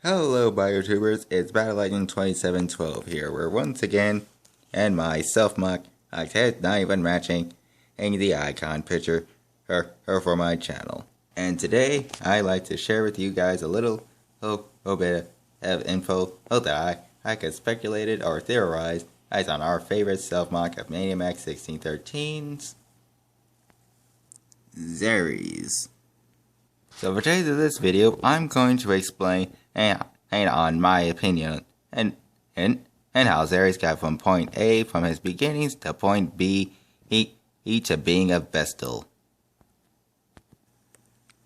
Hello, BioTubers. It's Battle Legend 2712 here, where once again, and my self-mock, not even matching, the icon picture for my channel. And today, I'd like to share with you guys a little bit of info that I could speculate or theorize based on our favorite self-mock of Maniamax 1613's Zaries. So for today's video, I'm going to explain and on my opinion and how Zaries got from point A from his beginnings to point B, to being a Vestal.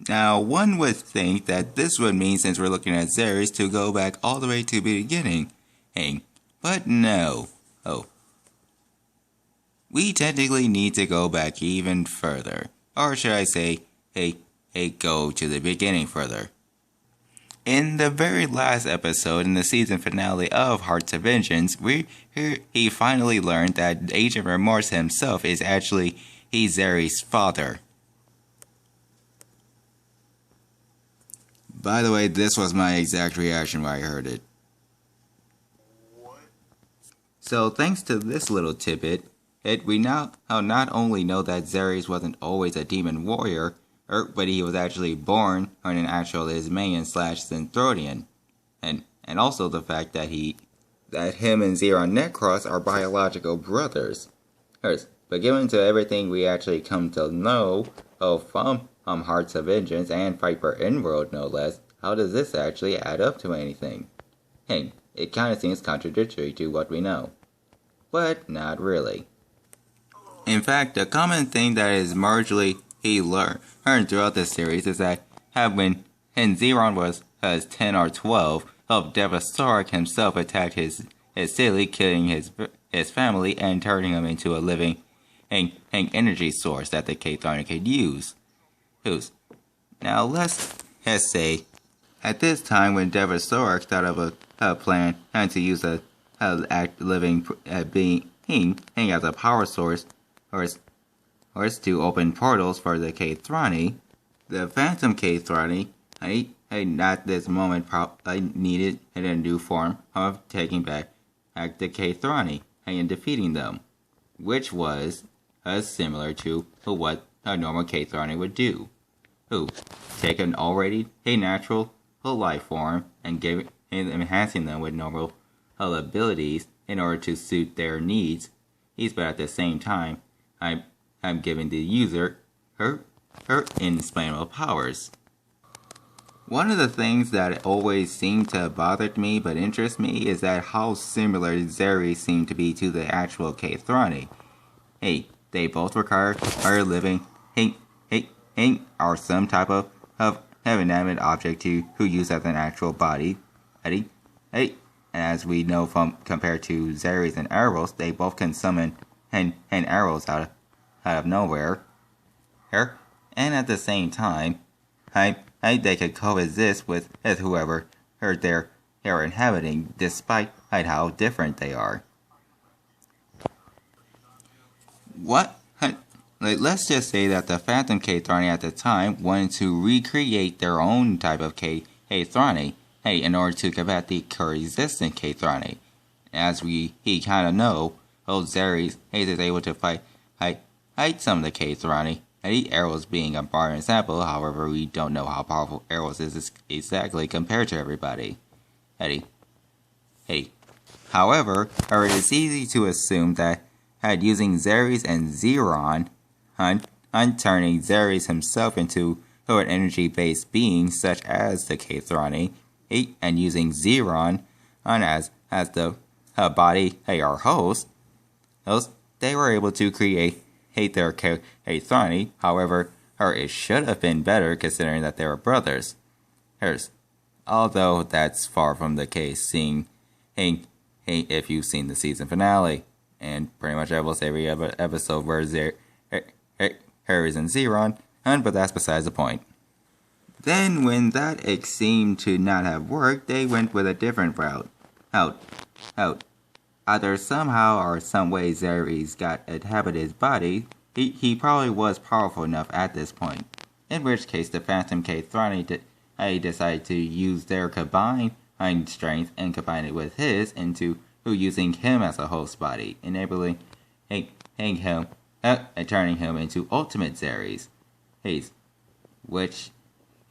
Now, one would think that this would mean, since we're looking at Zaries, to go back all the way to the beginning, but no. We technically need to go back even further, or should I say, go to the beginning further. In the very last episode, in the season finale of Hearts of Vengeance, he finally learned that Agent Remorse himself is actually Zaries' father. By the way, this was my exact reaction when I heard it. So thanks to this little tidbit, we now not only know that Zaries wasn't always a demon warrior, but he was actually born on an actual Ismaean/Synthroidian, and also the fact that him and Zeron Necros are biological brothers. But given to everything we actually come to know from Hearts of Vengeance and Viper Inworld no less, how does this actually add up to anything? It kinda seems contradictory to what we know. But not really. In fact, the common thing that is marginally he learned throughout this series is that when Zeron was 10 or 12, Devastarik himself attacked his city, killing his family and turning him into a living energy source that the K-Throne could use. Now let's say, at this time when Devastarik thought of a plan to use a living being as a power source, or to open portals for the K-Throne, the Phantom K-Throne, at this moment needed a new form of taking back the K-Throne and defeating them, which was similar to what a normal K-Throne would do. Take an already natural life form and enhancing them with normal abilities in order to suit their needs, but at the same time, I'm giving the user her inexplainable powers. One of the things that always seemed to bother me but interest me is that how similar Zaries seem to be to the actual K-Throne. They both require living or some type of inanimate object who use as an actual body. And as we know compared to Zaries and Arrows, they both can summon arrows out of nowhere, and at the same time, they could coexist with whoever they're inhabiting, despite how different they are. Let's just say that the Phantom K-Throne at the time wanted to recreate their own type of K-Throne, in order to combat the coexistent K-Throne. As we kind of know, Zaries is able to fight some of the K-Throne, Arrows being a bar example. However, we don't know how powerful Arrows is exactly compared to everybody. However, it is easy to assume that using Zaries and Zeron, turning Zaries himself into an energy-based being such as the K-Throne, and using Zeron as the body or host, they were able to create their K-Throne. However, it should have been better considering that they were brothers. Although that's far from the case, seeing if you've seen the season finale, and pretty much almost every other episode where Zaries and Zeron, but that's besides the point. Then, when that seemed to not have worked, they went with a different route. Either somehow or some way Zaries got inhabited his body, he probably was powerful enough at this point. In which case the Phantom K-Throne decided to use their combined strength and combine it with his into using him as a host body, enabling him and turning him into Ultimate Zaries. He's which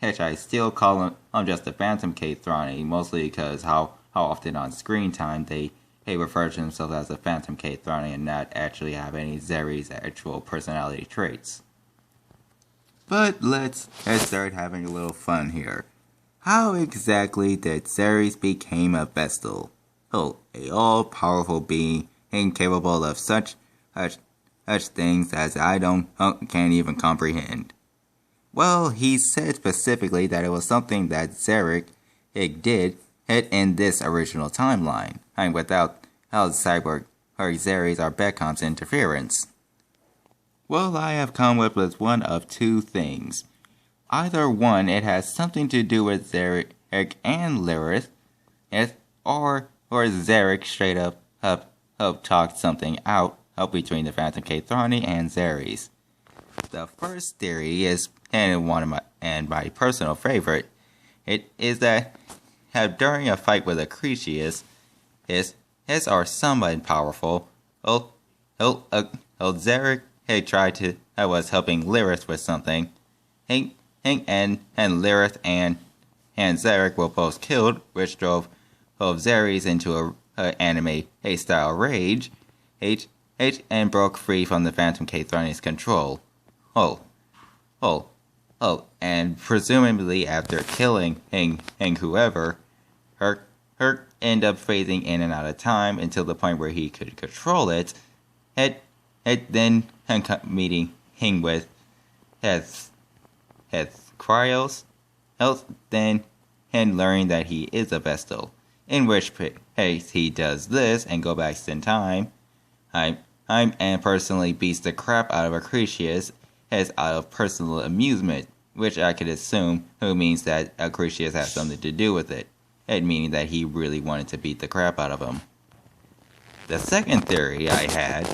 I still call him just the Phantom K-Thrani, mostly because how often on screen time they refer to themselves as the Phantom K-Thrani and not actually have any Zaries' actual personality traits. But let's start having a little fun here. How exactly did Zaries become a Vestal? Oh, a all-powerful being incapable of such things as I can't even comprehend. Well, he said specifically that it was something that Zarek did in this original timeline, and without Cyborg or Zaries or Bekon's interference. Well, I have come up with one of two things. Either one, it has something to do with Zarek and Lilith, or Zarek straight up talked something out between the Phantom K-Thrani and Zaries. The first theory is, and my personal favorite, it is that during a fight with Acrisius, or someone powerful, Zarek had tried to was helping Lilith with something, and Lilith and Zarek were both killed, which drove Zaries into a anime style rage, and broke free from the Phantom K-Thrani's control. And presumably after killing whoever, her end up phasing in and out of time until the point where he could control it, then meeting with his Cryos, then and learning that he is a Vestal, in which case he does this and go back in time. And personally beats the crap out of Acrisius as out of personal amusement, which I could assume means that Acrisius has something to do with it, and meaning that he really wanted to beat the crap out of him. The second theory I had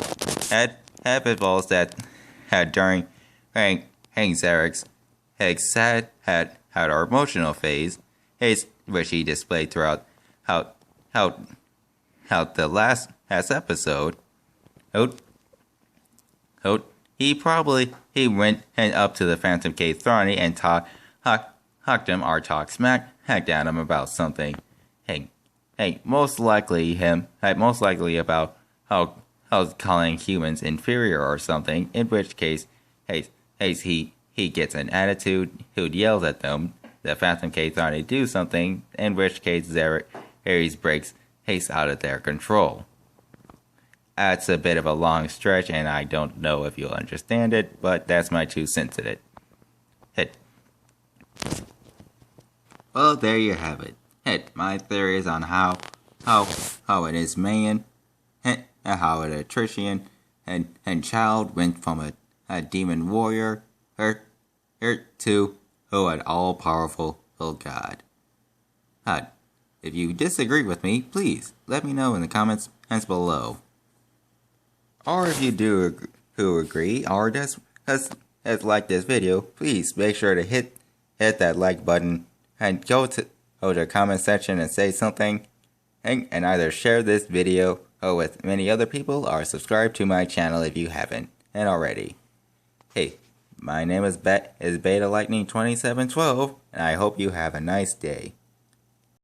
involves that during Zarek's had our emotional phase, which he displayed throughout the last episode. He went up to the Phantom K-Thrani and talked smack down him about something. Most likely about how calling humans inferior or something. In which case, he gets an attitude. Who yells at them. The Phantom K-Thrani do something. In which case, Zaries breaks out of their control. That's a bit of a long stretch, and I don't know if you'll understand it, but that's my 2 cents in it. Well, there you have it. My theories on how it is man, how an Atrician and child went from a demon warrior to an all-powerful god. If you disagree with me, please let me know in the comments below. Or if you do agree, or just like this video, please make sure to hit that like button and go to the comment section and say something, and either share this video with many other people or subscribe to my channel if you haven't already. Hey, my name is Beta Lightning 2712, and I hope you have a nice day.